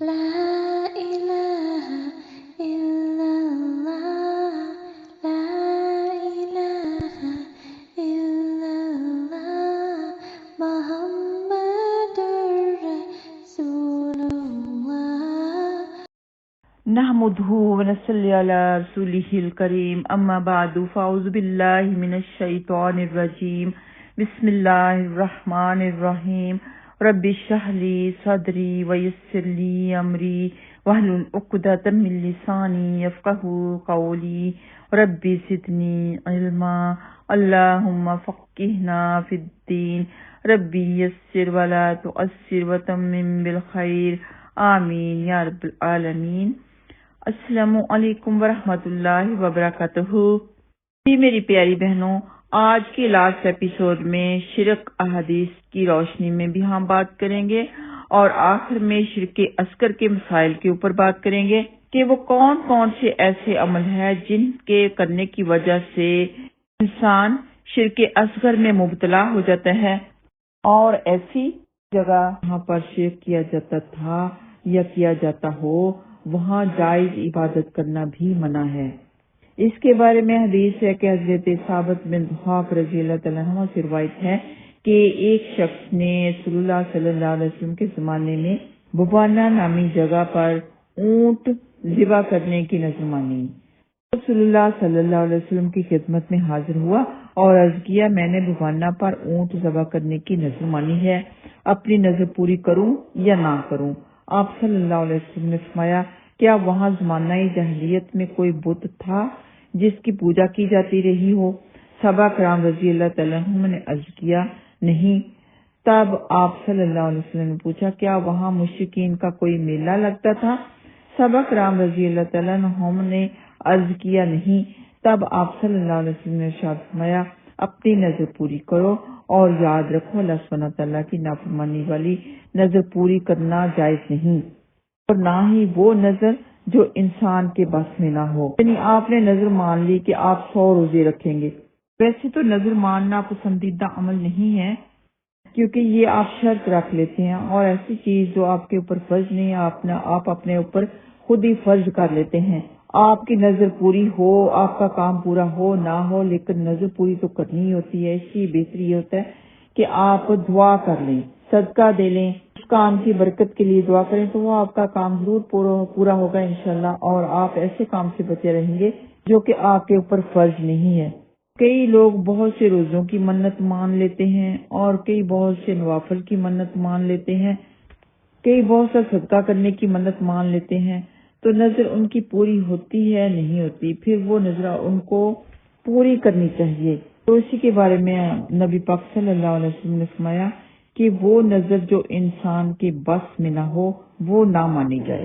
لا إله إلا الله لا إله إلا الله محمد رسول الله نحمده ونصلي على رسوله الكريم اما بعد فاعوذ بالله من الشيطان الرجيم بسم الله الرحمن الرحيم رب اشرح لي صدري ويسر لي امري واحلل عقدة من لساني يفقهوا قولي رب زدني علما اللهم فقهنا في الدين ربي يسر ولا تعسر وتمم بالخير آمین یا رب العالمین۔ السلام علیکم ورحمۃ اللہ وبرکاتہ۔ جی میری پیاری بہنوں، آج کے لاسٹ ایپیسوڈ میں شرک احادیث کی روشنی میں بھی ہم بات کریں گے اور آخر میں شرک اصغر کے مسائل کے اوپر بات کریں گے کہ وہ کون کون سے ایسے عمل ہیں جن کے کرنے کی وجہ سے انسان شرک اصغر میں مبتلا ہو جاتا ہے، اور ایسی جگہ جہاں پر شرک کیا جاتا تھا یا کیا جاتا ہو وہاں جائز عبادت کرنا بھی منع ہے۔ اس کے بارے میں حدیث ہے کہ حضرت ثابت بن ضحاک رضی اللہ تعالیٰ عنہ سے روایت ہے کہ ایک شخص نے رسول اللہ صلی اللہ علیہ وسلم کے زمانے میں بوانا نامی جگہ پر اونٹ ذبح کرنے کی نذر مانی۔ رسول اللہ صلی اللہ علیہ وسلم کی خدمت میں حاضر ہوا اور عرض کیا، میں نے بوانا پر اونٹ ذبح کرنے کی نذر مانی ہے، اپنی نذر پوری کروں یا نہ کروں؟ آپ صلی اللہ علیہ وسلم نے فرمایا، کیا وہاں زمانہ جاہلیت میں کوئی بت تھا جس کی پوجا کی جاتی رہی ہو؟ صحابہ کرام رضی اللہ تعالیٰ عنہم نے عرض کیا، نہیں۔ تب آپ صلی اللہ علیہ وسلم نے پوچھا، کیا وہاں مشرکین کا کوئی میلہ لگتا تھا؟ صحابہ کرام رضی اللہ تعالیٰ عنہم نے عرض کیا، نہیں۔ تب آپ صلی اللہ علیہ وسلم نے ارشاد فرمایا، اپنی نظر پوری کرو اور یاد رکھو اللہ سبحانہ تعالیٰ کی نافرمانی والی نظر پوری کرنا جائز نہیں، اور نہ ہی وہ نظر جو انسان کے بس میں نہ ہو۔ یعنی آپ نے نظر مان لی کہ آپ 100 روزے رکھیں گے، ویسے تو نظر ماننا پسندیدہ عمل نہیں ہے کیونکہ یہ آپ شرط رکھ لیتے ہیں، اور ایسی چیز جو آپ کے اوپر فرض نہیں ہے آپ اپنے اوپر خود ہی فرض کر لیتے ہیں۔ آپ کی نظر پوری ہو، آپ کا کام پورا ہو نہ ہو، لیکن نظر پوری تو کرنی ہوتی ہے۔ اس کی بہتری یہ ہوتا ہے کہ آپ دعا کر لیں، صدقہ دے لیں، اس کام کی برکت کے لیے دعا کریں تو وہ آپ کا کام ضرور پورا ہوگا انشاءاللہ، اور آپ ایسے کام سے بچے رہیں گے جو کہ آپ کے اوپر فرض نہیں ہے۔ کئی لوگ بہت سے روزوں کی منت مان لیتے ہیں، اور کئی بہت سے نوافل کی منت مان لیتے ہیں، کئی بہت سا صدقہ کرنے کی منت مان لیتے ہیں، تو نظر ان کی پوری ہوتی ہے نہیں ہوتی، پھر وہ نظر ان کو پوری کرنی چاہیے۔ تو اسی کے بارے میں نبی پاک صلی اللہ علیہ وسلم نے فرمایا کہ وہ نظر جو انسان کے بس میں نہ ہو وہ نہ مانی جائے۔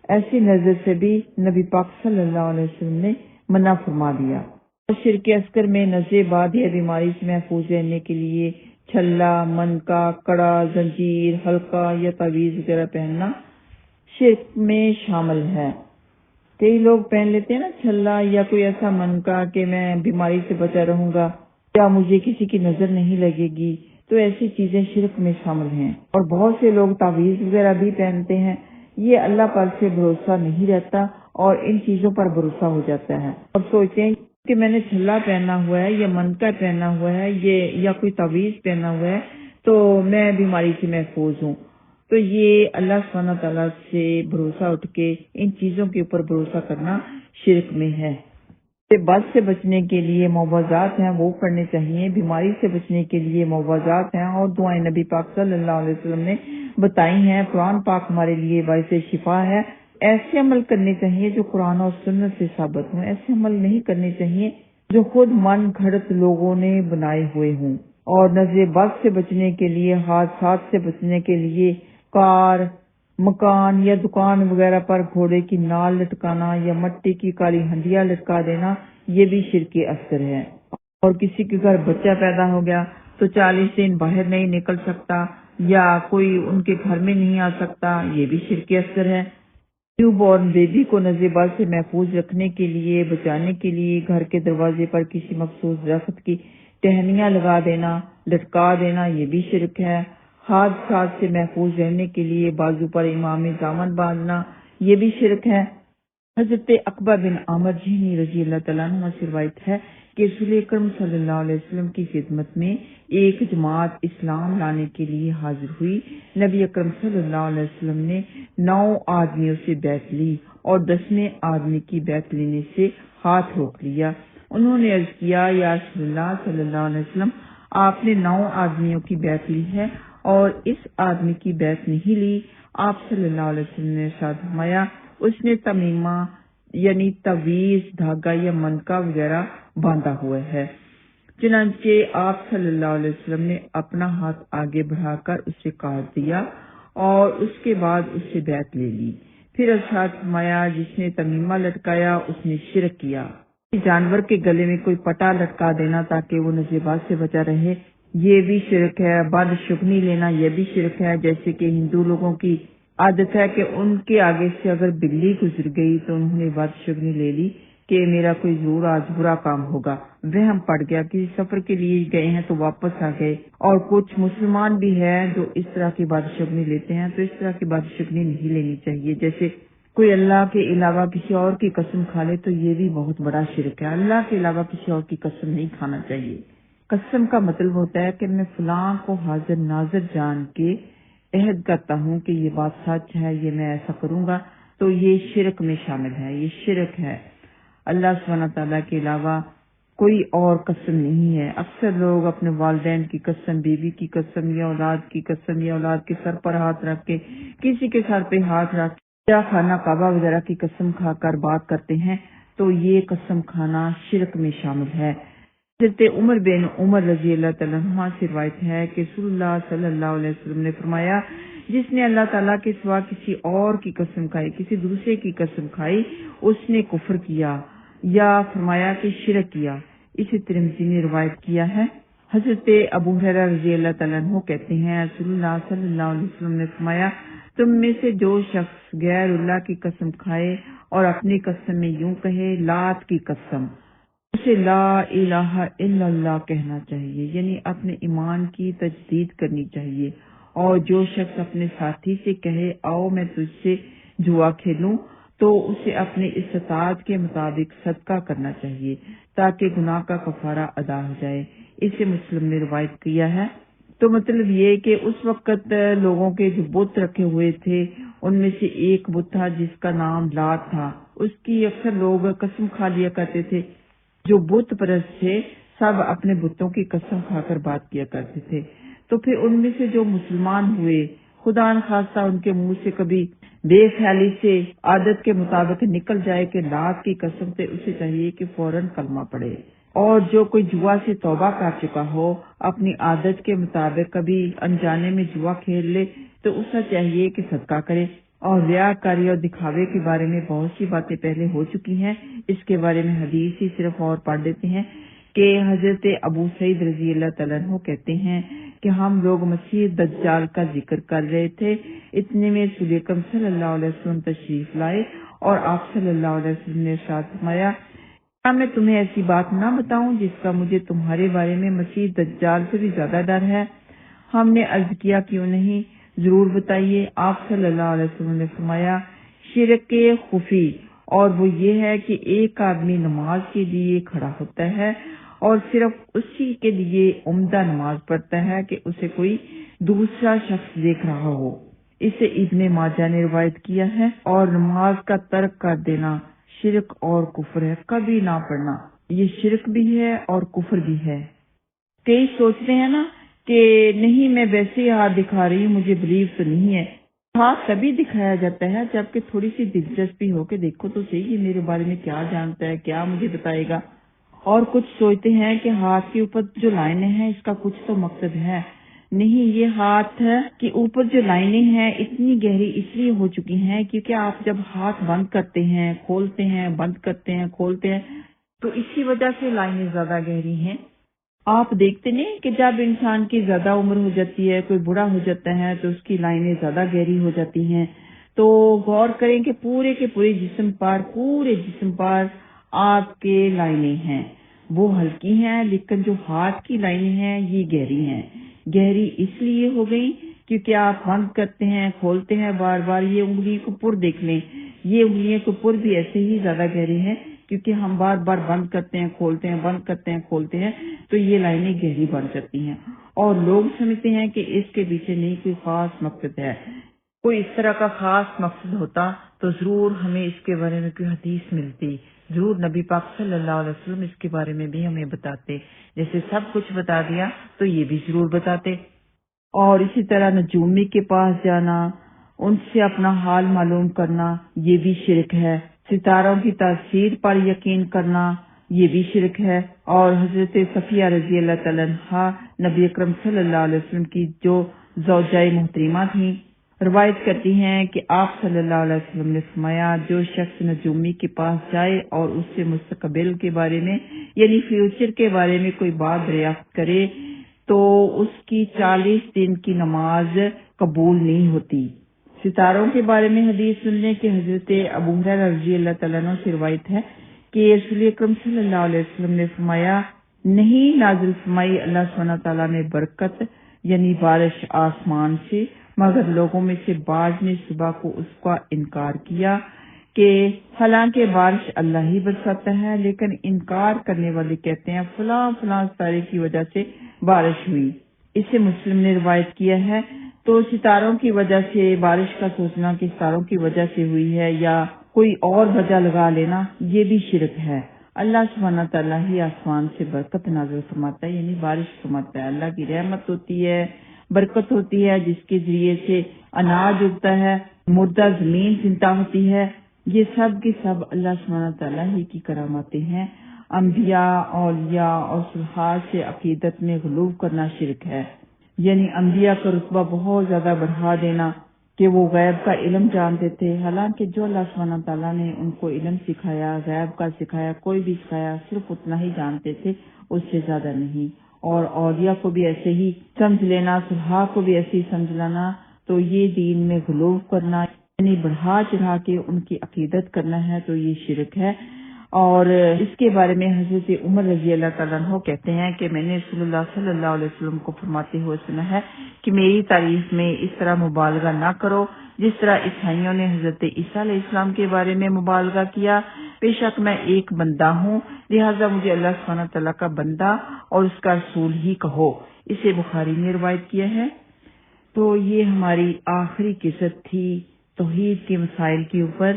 ایسی نظر سے بھی نبی پاک صلی اللہ علیہ وسلم نے منع فرما دیا۔ شرک اصغر میں نظر بعد یا بیماری سے محفوظ رہنے کے لیے چھلا، منکا، کڑا، زنجیر، حلقہ یا تعویذ وغیرہ پہننا شرک میں شامل ہے۔ کئی لوگ پہن لیتے ہیں نا چھلا یا کوئی ایسا منکا کہ میں بیماری سے بچا رہوں گا یا مجھے کسی کی نظر نہیں لگے گی، تو ایسی چیزیں شرک میں شامل ہیں۔ اور بہت سے لوگ تعویذ وغیرہ بھی پہنتے ہیں، یہ اللہ پر سے بھروسہ نہیں رہتا اور ان چیزوں پر بھروسہ ہو جاتا ہے، اور سوچتے ہیں کہ میں نے چھلا پہنا ہوا ہے یا منکا پہنا ہوا ہے یا کوئی تعویذ پہنا ہوا ہے تو میں بیماری سے محفوظ ہوں۔ تو یہ اللہ سبحانہ تعالیٰ سے بھروسہ اٹھ کے ان چیزوں کے اوپر بھروسہ کرنا شرک میں ہے۔ بس سے بچنے کے لیے معوذات ہیں وہ پڑھنے چاہیے، بیماری سے بچنے کے لیے معوذات ہیں اور دعائیں نبی پاک صلی اللہ علیہ وسلم نے بتائی ہیں۔ قرآن پاک ہمارے لیے باعث شفا ہے۔ ایسے عمل کرنے چاہیے جو قرآن اور سنت سے ثابت ہوں، ایسے عمل نہیں کرنے چاہیے جو خود من گھڑت لوگوں نے بنائے ہوئے ہوں۔ اور نظر بد سے بچنے کے لیے، حادثات سے بچنے کے لیے کار، مکان یا دکان وغیرہ پر گھوڑے کی نال لٹکانا یا مٹی کی کالی ہنڈیاں لٹکا دینا یہ بھی شرک اصغر ہے۔ اور کسی کے گھر بچہ پیدا ہو گیا تو 40 دن باہر نہیں نکل سکتا یا کوئی ان کے گھر میں نہیں آ سکتا، یہ بھی شرک اصغر ہے۔ نیو بورن بیبی کو نظر بد سے محفوظ رکھنے کے لیے، بچانے کے لیے گھر کے دروازے پر کسی مخصوص درخت کی ٹہنیاں لگا دینا، لٹکا دینا، یہ بھی شرک ہے۔ حادثات سے محفوظ رہنے کے لیے بازو پر امام دامن باندھنا یہ بھی شرک ہے۔ حضرت عقبہ بن عامر جہنی رضی اللہ تعالیٰ عنہ سے روایت ہے کہ رسول اکرم صلی اللہ علیہ وسلم کی خدمت میں ایک جماعت اسلام لانے کے لیے حاضر ہوئی۔ نبی اکرم صلی اللہ علیہ وسلم نے 9 آدمیوں سے بیعت لی اور 10ویں آدمی کی بیعت لینے سے ہاتھ روک لیا۔ انہوں نے عرض کیا، یا رسول اللہ صلی اللہ علیہ وسلم، آپ نے 9 آدمیوں کی بیعت لی ہے اور اس آدمی کی بیعت نہیں لی۔ آپ صلی اللہ علیہ وسلم نے ارشاد فرمایا، اس نے تمیمہ یعنی تعویذ، دھاگا یا منکا وغیرہ باندھا ہوا ہے۔ چنانچہ آپ صلی اللہ علیہ وسلم نے اپنا ہاتھ آگے بڑھا کر اسے کاٹ دیا اور اس کے بعد اس سے بیعت لے لی۔ پھر ارشاد فرمایا، جس نے تمیمہ لٹکایا اس نے شرک کیا۔ جانور کے گلے میں کوئی پٹا لٹکا دینا تاکہ وہ نجیبات سے بچا رہے، یہ بھی شرک ہے۔ بد شگنی لینا یہ بھی شرک ہے، جیسے کہ ہندو لوگوں کی عادت ہے کہ ان کے آگے سے اگر بلی گزر گئی تو انہوں نے بد شگنی لے لی کہ میرا کوئی ضرور آج برا کام ہوگا، وہم پڑ گیا، کسی سفر کے لیے گئے ہیں تو واپس آ گئے۔ اور کچھ مسلمان بھی ہیں جو اس طرح کی بد شگنی لیتے ہیں، تو اس طرح کی بد شگنی نہیں لینی چاہیے۔ جیسے کوئی اللہ کے علاوہ کسی اور کی قسم کھا لے تو یہ بھی بہت بڑا شرک ہے۔ اللہ کے علاوہ کسی اور کی قسم نہیں کھانا چاہیے۔ قسم کا مطلب ہوتا ہے کہ میں فلاں کو حاضر ناظر جان کے عہد کرتا ہوں کہ یہ بات سچ ہے، یہ میں ایسا کروں گا، تو یہ شرک میں شامل ہے، یہ شرک ہے۔ اللہ سبحانہ تعالیٰ کے علاوہ کوئی اور قسم نہیں ہے۔ اکثر لوگ اپنے والدین کی قسم، بیوی کی قسم یا اولاد کی قسم یا اولاد کے سر پر ہاتھ رکھ کے، کسی کے سر پہ ہاتھ رکھ کے یا خانہ کعبہ وغیرہ کی قسم کھا کر بات کرتے ہیں، تو یہ قسم کھانا شرک میں شامل ہے۔ حضرت عمر بن عمر رضی اللہ تعالیٰ عنہ سے روایت ہے کہ رسول اللہ صلی اللہ علیہ وسلم نے فرمایا، جس نے اللہ تعالیٰ کے سوا کسی اور کی قسم کھائی، کسی دوسرے کی قسم کھائی، اس نے کفر کیا، یا فرمایا کہ شرک کیا۔ اسے ترمذی نے روایت کیا ہے۔ حضرت ابو ہریرہ رضی اللہ تعالیٰ عنہ کہتے ہیں، رسول اللہ صلی اللہ علیہ وسلم نے فرمایا، تم میں سے جو شخص غیر اللہ کی قسم کھائے اور اپنی قسم میں یوں کہے، لات کی قسم، اسے لا الہ الا اللہ کہنا چاہیے، یعنی اپنے ایمان کی تجدید کرنی چاہیے۔ اور جو شخص اپنے ساتھی سے کہے، آؤ میں تجھ سے جوا کھیلوں، تو اسے اپنے استطاعت کے مطابق صدقہ کرنا چاہیے تاکہ گناہ کا کفارہ ادا ہو جائے۔ اسے مسلم نے روایت کیا ہے۔ تو مطلب یہ کہ اس وقت لوگوں کے جو بت رکھے ہوئے تھے، ان میں سے ایک بت تھا جس کا نام لات تھا، اس کی اکثر لوگ قسم کھا لیا کرتے تھے۔ جو بت پرست تھے سب اپنے بتوں کی قسم کھا کر بات کیا کرتے تھے۔ تو پھر ان میں سے جو مسلمان ہوئے، خدا نخواستہ ان کے منہ سے کبھی بے خیالی سے عادت کے مطابق نکل جائے کہ لات کی قسم، سے اسے چاہیے کہ فوراً کلمہ پڑھے۔ اور جو کوئی جوا سے توبہ کر چکا ہو، اپنی عادت کے مطابق کبھی انجانے میں جوا کھیل لے، تو اسے چاہیے کہ صدقہ کرے۔ اور ریاکاری اور دکھاوے کے بارے میں بہت سی باتیں پہلے ہو چکی ہیں، اس کے بارے میں حدیث ہی صرف اور پڑھ دیتے ہیں کہ حضرت ابو سعید رضی اللہ تعالیٰ عنہ کہتے ہیں کہ ہم لوگ مسیح دجال کا ذکر کر رہے تھے، اتنے میں رسول اکرم صلی اللہ علیہ وسلم تشریف لائے اور آپ صلی اللہ علیہ وسلم نے ارشاد فرمایا، کیا میں تمہیں ایسی بات نہ بتاؤں جس کا مجھے تمہارے بارے میں مسیح دجال سے بھی زیادہ ڈر ہے؟ ہم نے عرض کیا، کیوں نہیں، ضرور بتائیے۔ آپ صلی اللہ علیہ وسلم نے فرمایا، شرک خفی، اور وہ یہ ہے کہ ایک آدمی نماز کے لیے کھڑا ہوتا ہے اور صرف اسی کے لیے عمدہ نماز پڑھتا ہے کہ اسے کوئی دوسرا شخص دیکھ رہا ہو۔ اسے ابن ماجہ نے روایت کیا ہے۔ اور نماز کا ترک کر دینا شرک اور کفر ہے، کبھی نہ پڑھنا، یہ شرک بھی ہے اور کفر بھی ہے۔ کئی سوچتے ہیں نا کہ نہیں میں ویسے ہی ہاتھ دکھا رہی ہوں، مجھے بلیو تو نہیں ہے۔ ہاتھ تبھی دکھایا جاتا ہے جبکہ تھوڑی سی دلچسپی ہو کہ دیکھو تو صحیح یہ میرے بارے میں کیا جانتا ہے، کیا مجھے بتائے گا۔ اور کچھ سوچتے ہیں کہ ہاتھ کے اوپر جو لائنیں ہیں اس کا کچھ تو مقصد ہے، نہیں، یہ ہاتھ کے اوپر جو لائنیں ہیں اتنی گہری اس لیے ہو چکی ہیں کیونکہ آپ جب ہاتھ بند کرتے ہیں، کھولتے ہیں، بند کرتے ہیں، کھولتے ہیں، تو اسی وجہ سے لائنیں زیادہ گہری ہیں۔ آپ دیکھتے نہیں کہ جب انسان کی زیادہ عمر ہو جاتی ہے، کوئی بوڑھا ہو جاتا ہے تو اس کی لائنیں زیادہ گہری ہو جاتی ہیں۔ تو غور کریں کہ پورے کے پورے جسم پر آپ کے لائنیں ہیں، وہ ہلکی ہیں، لیکن جو ہاتھ کی لائنیں ہیں یہ گہری ہیں۔ گہری اس لیے ہو گئی کیونکہ آپ بند کرتے ہیں کھولتے ہیں بار بار. یہ انگلی کو پر دیکھ لیں, یہ انگلیوں کو پر بھی ایسے ہی زیادہ گہری ہیں کیونکہ ہم بار بار بند کرتے ہیں کھولتے ہیں بند کرتے ہیں کھولتے ہیں, تو یہ لائنیں گہری بن جاتی ہیں اور لوگ سمجھتے ہیں کہ اس کے پیچھے نہیں کوئی خاص مقصد ہے. کوئی اس طرح کا خاص مقصد ہوتا تو ضرور ہمیں اس کے بارے میں کوئی حدیث ملتی, ضرور نبی پاک صلی اللہ علیہ وسلم اس کے بارے میں بھی ہمیں بتاتے. جیسے سب کچھ بتا دیا تو یہ بھی ضرور بتاتے. اور اسی طرح نجومی کے پاس جانا, ان سے اپنا حال معلوم کرنا, یہ بھی شرک ہے. ستاروں کی تاثیر پر یقین کرنا, یہ بھی شرک ہے. اور حضرت صفیہ رضی اللہ تعالیٰ عنہا نبی اکرم صلی اللہ علیہ وسلم کی جو زوجہ محترمہ تھیں, روایت کرتی ہیں کہ آپ صلی اللہ علیہ وسلم نے فرمایا جو شخص نجومی کے پاس جائے اور اس سے مستقبل کے بارے میں یعنی فیوچر کے بارے میں کوئی بات دریافت کرے تو اس کی 40 دن کی نماز قبول نہیں ہوتی. ستاروں کے بارے میں حدیث سن لیں کہ حضرت ابو ہریرہ رضی اللہ تعالیٰ عنہ سے روایت ہے کہ رسول اکرم صلی اللہ علیہ وسلم نے فرمایا نہیں نازل فرمائی اللہ سبحانہ تعالیٰ نے برکت یعنی بارش آسمان سے, مگر لوگوں میں سے بعض نے صبح کو اس کا انکار کیا کہ حالانکہ بارش اللہ ہی برساتا ہے, لیکن انکار کرنے والے کہتے ہیں فلاں فلاں ستارے کی وجہ سے بارش ہوئی. اسے مسلم نے روایت کیا ہے. تو ستاروں کی وجہ سے بارش کا سوچنا کہ ستاروں کی وجہ سے ہوئی ہے یا کوئی اور وجہ لگا لینا, یہ بھی شرک ہے. اللہ سبحانہ تعالیٰ ہی آسمان سے برکت نازل فرماتا ہے یعنی بارش فرماتا ہے. اللہ کی رحمت ہوتی ہے, برکت ہوتی ہے جس کے ذریعے سے اناج اگتا ہے, مردہ زمین زندہ ہوتی ہے. یہ سب کی سب اللہ سبحانہ تعالیٰ ہی کی کراماتیں ہیں. انبیاء اولیاء اور صالحین سے عقیدت میں غلو کرنا شرک ہے. یعنی انبیاء کا رتبہ بہت زیادہ بڑھا دینا کہ وہ غیب کا علم جانتے تھے, حالانکہ جو اللہ سبحانہ تعالیٰ نے ان کو علم سکھایا, غیب کا سکھایا, کوئی بھی سکھایا, صرف اتنا ہی جانتے تھے, اس سے زیادہ نہیں. اور اولیاء کو بھی ایسے ہی سمجھ لینا, صالحین کو بھی ایسے ہی سمجھ لینا, تو یہ دین میں غلو کرنا یعنی بڑھا چڑھا کے ان کی عقیدت کرنا ہے, تو یہ شرک ہے. اور اس کے بارے میں حضرت عمر رضی اللہ تعالیٰ عنہ کہتے ہیں کہ میں نے رسول اللہ صلی اللہ علیہ وسلم کو فرماتے ہوئے سنا ہے کہ میری تعریف میں اس طرح مبالغہ نہ کرو جس طرح عیسائیوں نے حضرت عیسیٰ علیہ السلام کے بارے میں مبالغہ کیا. بے شک میں ایک بندہ ہوں, لہٰذا مجھے اللہ سبحانہ تعالیٰ کا بندہ اور اس کا رسول ہی کہو. اسے بخاری نے روایت کیا ہے. تو یہ ہماری آخری قسط تھی توحید کے مسائل کے اوپر.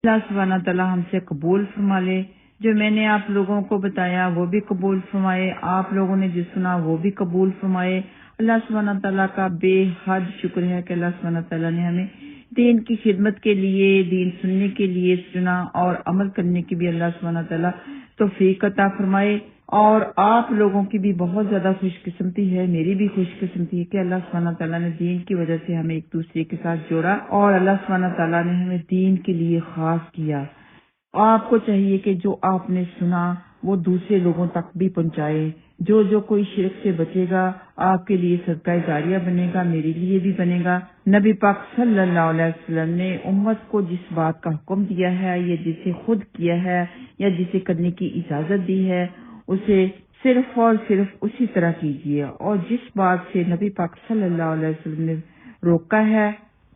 اللہ سبحانہ تعالیٰ ہم سے قبول فرما لے. جو میں نے آپ لوگوں کو بتایا وہ بھی قبول فرمائے, آپ لوگوں نے جو سنا وہ بھی قبول فرمائے. اللہ سبحانہ تعالیٰ کا بے حد شکر ہے کہ اللہ سبحانہ تعالیٰ نے ہمیں دین کی خدمت کے لیے, دین سننے کے لیے چنا اور عمل کرنے کی بھی اللہ سبحانہ تعالیٰ توفیق عطا فرمائے. اور آپ لوگوں کی بھی بہت زیادہ خوش قسمتی ہے, میری بھی خوش قسمتی ہے کہ اللہ سبحانہ تعالیٰ نے دین کی وجہ سے ہمیں ایک دوسرے کے ساتھ جوڑا اور اللہ سبحانہ تعالیٰ نے ہمیں دین کے لیے خاص کیا. آپ کو چاہیے کہ جو آپ نے سنا وہ دوسرے لوگوں تک بھی پہنچائے. جو کوئی شرک سے بچے گا آپ کے لیے صدقہ جاریہ بنے گا, میرے لیے بھی بنے گا. نبی پاک صلی اللہ علیہ وسلم نے امت کو جس بات کا حکم دیا ہے یا جسے خود کیا ہے یا جسے کرنے کی اجازت دی ہے اسے صرف اور صرف اسی طرح کیجیے, اور جس بات سے نبی پاک صلی اللہ علیہ وسلم نے روکا ہے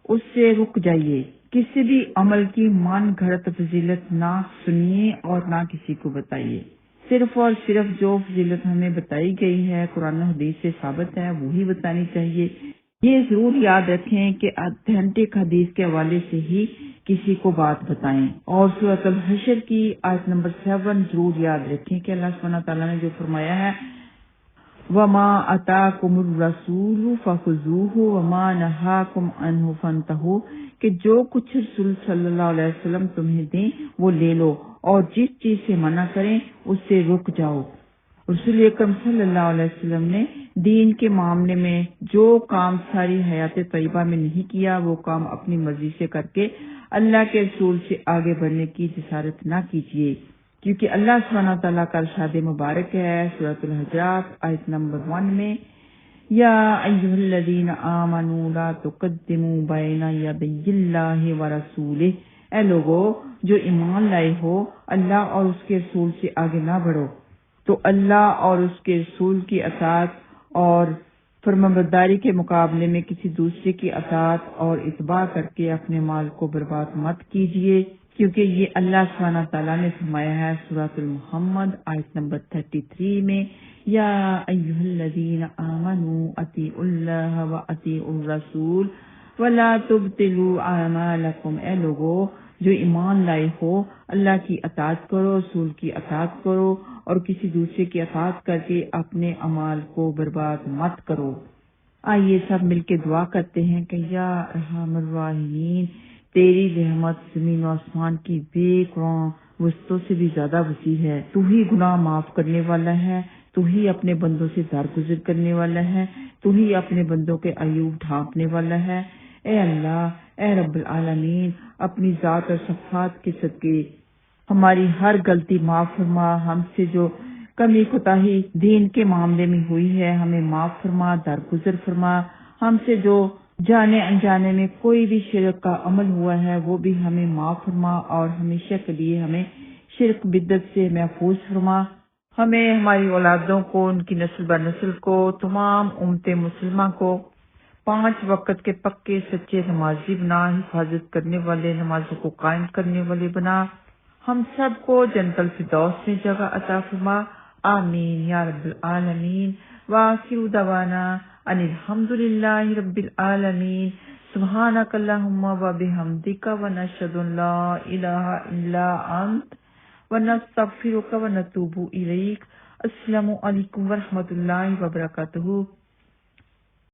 اس سے رک جائیے. کسی بھی عمل کی من گھڑت فضیلت نہ سنیے اور نہ کسی کو بتائیے. صرف اور صرف جو فضیلت ہمیں بتائی گئی ہے قرآن و حدیث سے ثابت ہے وہی بتانی چاہیے. یہ ضرور یاد رکھیں کہ اتھینٹک حدیث کے حوالے سے ہی کسی کو بات بتائیں. اور سورۃ الحشر کی آیت نمبر 7 ضرور یاد رکھیں کہ اللہ سبحانہ تعالیٰ نے جو فرمایا ہے وَمَا أَتَاكُمُ الرَّسُولُ فَخُذُوهُ وَمَا نَهَاكُمْ عَنْهُ فَانْتَهُوا کہ جو کچھ رسول صلی اللہ علیہ وسلم تمہیں دیں وہ لے لو اور جس چیز سے منع کریں اس سے رک جاؤ. رسول اکرم صلی اللہ علیہ وسلم نے دین کے معاملے میں جو کام ساری حیات طیبہ میں نہیں کیا وہ کام اپنی مرضی سے کر کے اللہ کے رسول سے آگے بڑھنے کی جسارت نہ کیجیے, کیونکہ اللہ سبحانہ تعالیٰ کا ارشاد مبارک ہے سورۃ الحجرات آیت نمبر 1 میں یا ایھا الذین آمنوا لا تقدموا بین یدی اللہ ورسولہ, اے لوگو جو ایمان لائے ہو اللہ اور اس کے رسول سے آگے نہ بڑھو. تو اللہ اور اس کے رسول کی اطاعت اور فرمانبرداری کے مقابلے میں کسی دوسرے کی اطاعت اور اتباع کر کے اپنے مال کو برباد مت کیجیے، کیونکہ یہ اللہ سبحانہ تعالیٰ نے فرمایا ہے سورۃ المحمد آیت نمبر 33 میں، یا ایھا الذین آمنوا اطیعوا اللہ واطیعوا الرسول ولا تبطلوا اعمالکم، اے لوگو جو ایمان لائے ہو، اللہ کی اطاعت کرو، رسول کی اطاعت کرو اور کسی دوسرے کی اطاعت کر کے اپنے اعمال کو برباد مت کرو۔ آئیے سب مل کے دعا کرتے ہیں کہ یا ارحم الراحمین، تیری رحمت زمین و آسمان کی بے کروں وسطوں سے بھی زیادہ وسیع ہے۔ تو ہی گناہ معاف کرنے والا ہے، تو ہی اپنے بندوں سے درگزر کرنے والا ہے، تو ہی اپنے بندوں کے عیوب ڈھانپنے والا ہے۔ اے اللہ، اے رب العالمین، اپنی ذات اور صفات کے صدقے ہماری ہر غلطی معاف فرما، ہم سے جو کمی کوتاہی دین کے معاملے میں ہوئی ہے ہمیں معاف فرما، درگزر فرما، ہم سے جو جانے انجانے میں کوئی بھی شرک کا عمل ہوا ہے وہ بھی ہمیں معاف فرما، اور ہمیشہ کے لیے ہمیں شرک بدعت سے محفوظ فرما۔ ہمیں، ہماری اولادوں کو، ان کی نسل بر نسل کو، تمام امت مسلمہ کو 5 وقت کے پکے سچے نمازی بنا، حفاظت کرنے والے، نمازوں کو قائم کرنے والے بنا، ہم سب کو جنت الفردوس میں جگہ عطا فرما، آمین یا رب العالمین۔ وآخر دعوانا ان الحمد للہ رب العالمین۔ سبحانک اللہم وبحمدک ونشہد ان لا الہ الا انت ونستغفرک ونتوب الیک۔ السلام علیکم ورحمۃ اللہ وبرکاتہ۔